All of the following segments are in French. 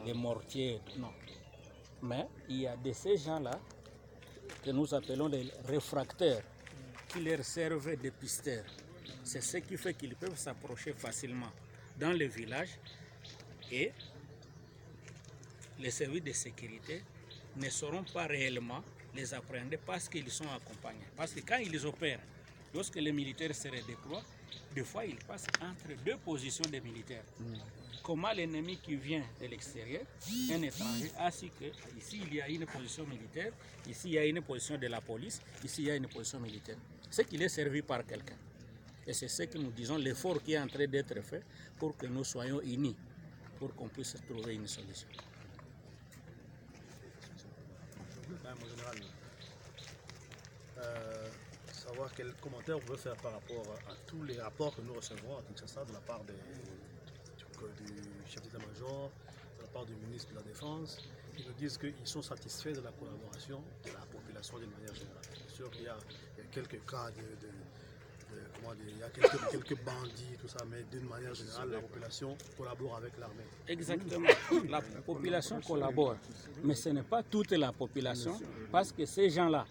les mortiers, non. Mais il y a de ces gens-là que nous appelons les réfractaires, qui leur servent de pisteurs. C'est ce qui fait qu'ils peuvent s'approcher facilement dans le village et les services de sécurité ne sauront pas réellement les appréhender parce qu'ils sont accompagnés. Parce que quand ils opèrent, lorsque les militaires se redéploient, des fois ils passent entre deux positions de militaires. Comment l'ennemi qui vient de l'extérieur, un étranger, ainsi que ici il y a une position militaire, ici il y a une position de la police, ici il y a une position militaire. C'est qu'il est servi par quelqu'un. Et c'est ce que nous disons, l'effort qui est en train d'être fait pour que nous soyons unis, pour qu'on puisse trouver une solution. Mon général, savoir quel commentaire vous pouvez faire par rapport à tous les rapports que nous recevons à Kinshasa de la part du chef d'état-major, de la part du ministre de la Défense. Ils nous disent qu'ils sont satisfaits de la collaboration de la population d'une manière générale. Bien sûr qu'il y a quelques cas il y a quelques bandits, tout ça, mais d'une manière générale, la population collabore avec l'armée. Exactement. La population collabore, mais ce n'est pas toute la population, parce que ces gens-là,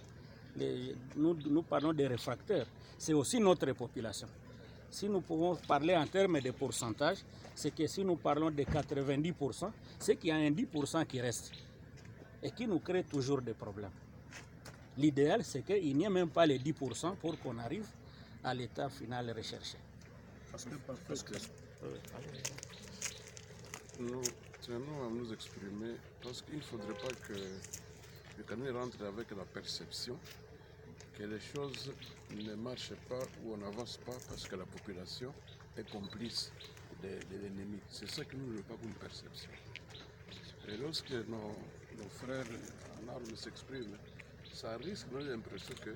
nous parlons des réfractaires, c'est aussi notre population. Si nous pouvons parler en termes de pourcentage, c'est que si nous parlons de 90%, c'est qu'il y a un 10% qui reste et qui nous crée toujours des problèmes. L'idéal, c'est qu'il n'y ait même pas les 10% pour qu'on arrive à l'état final recherché. Parce que nous tenons à nous exprimer, parce qu'il ne faudrait pas que le Cameroun rentre avec la perception que les choses ne marchent pas ou on n'avance pas parce que la population est complice de l'ennemi. C'est ça que nous ne voulons pas comme perception. Et lorsque nos frères en armes s'expriment, ça risque de donner l'impression que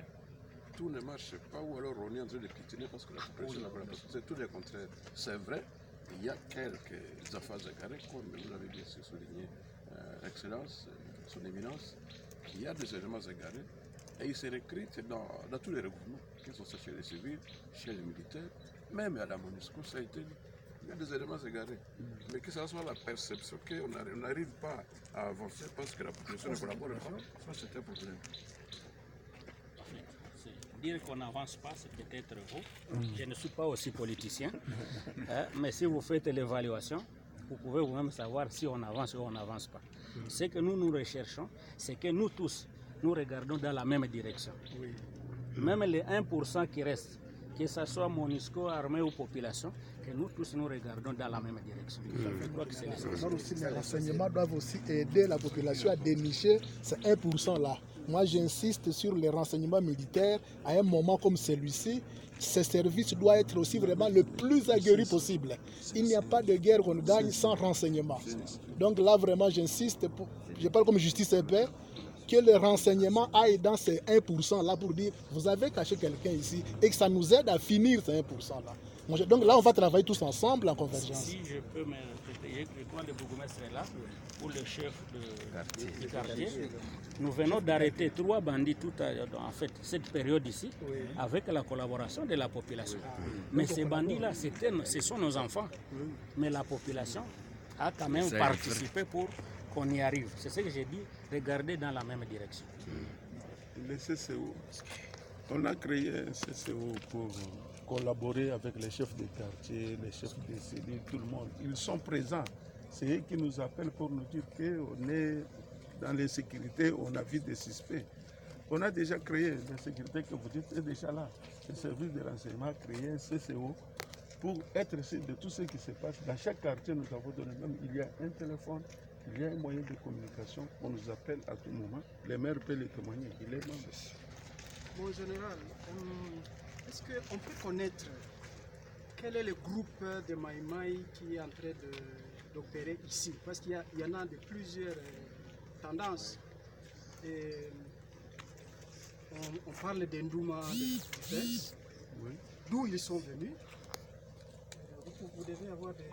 tout ne marche pas ou alors on est en train de piétiner parce que la population n'a pas la possibilité. C'est tout le contraire. C'est vrai, il y a quelques affaires égarées, comme vous l'avez bien souligné, Excellence, son éminence, qu'il y a des éléments égarés et ils se recrutent dans tous les regroupements, qu'ils sont chez les civils, chez les militaires, même à la MONUSCO, ça a été dit. Il y a des éléments égarés, mais que ce soit la perception qu'on n'arrive pas à avancer parce que la population ne collabore pas, ça c'est un problème. Dire qu'on n'avance pas, c'est peut-être vous. Je ne suis pas aussi politicien, mais si vous faites l'évaluation, vous pouvez vous-même savoir si on avance ou on n'avance pas. Ce que nous recherchons, c'est que nous tous, nous regardons dans la même direction. Même les 1% qui restent, que ce soit MONUSCO, armée ou population, que nous tous nous regardons dans la même direction. Je crois que c'est les renseignements doivent aussi aider la population à dénicher ces 1% là. Moi j'insiste sur les renseignements militaires. À un moment comme celui-ci, ces services doivent être aussi vraiment le plus aguerris possible. Il n'y a pas de guerre qu'on gagne sans renseignement. Donc là vraiment j'insiste, je parle comme justice et paix, que les renseignements aillent dans ces 1% là pour dire vous avez caché quelqu'un ici et que ça nous aide à finir ces 1% là. Donc là on va travailler tous ensemble en convergence. Si je peux me répéter, je crois que le bourgmestre est là, ou le chef du quartier. Nous venons d'arrêter 3 bandits en fait, cette période ici, avec la collaboration de la population. Mais ces bandits-là, ce sont nos enfants. Mais la population a quand même participé pour qu'on y arrive. C'est ce que j'ai dit, regardez dans la même direction. Le CCO, on a créé un CCO pour collaborer avec les chefs de quartier, les chefs de cellules, tout le monde. Ils sont présents. C'est eux qui nous appellent pour nous dire qu'on est dans l'insécurité, on a vu des suspects. On a déjà créé l'insécurité que vous dites est déjà là. Le service de renseignement a créé un CCO pour être sûr de tout ce qui se passe. Dans chaque quartier, nous avons donné même, il y a un téléphone, il y a un moyen de communication, on nous appelle à tout moment. Les maires peuvent les témoigner, il est membre. Mon général, est-ce qu'on peut connaître quel est le groupe de Maïmaï qui est en train d'opérer ici? Parce qu'il y en a de plusieurs tendances. Et on parle d'Ndouma, d'où ils sont venus. Vous devez avoir des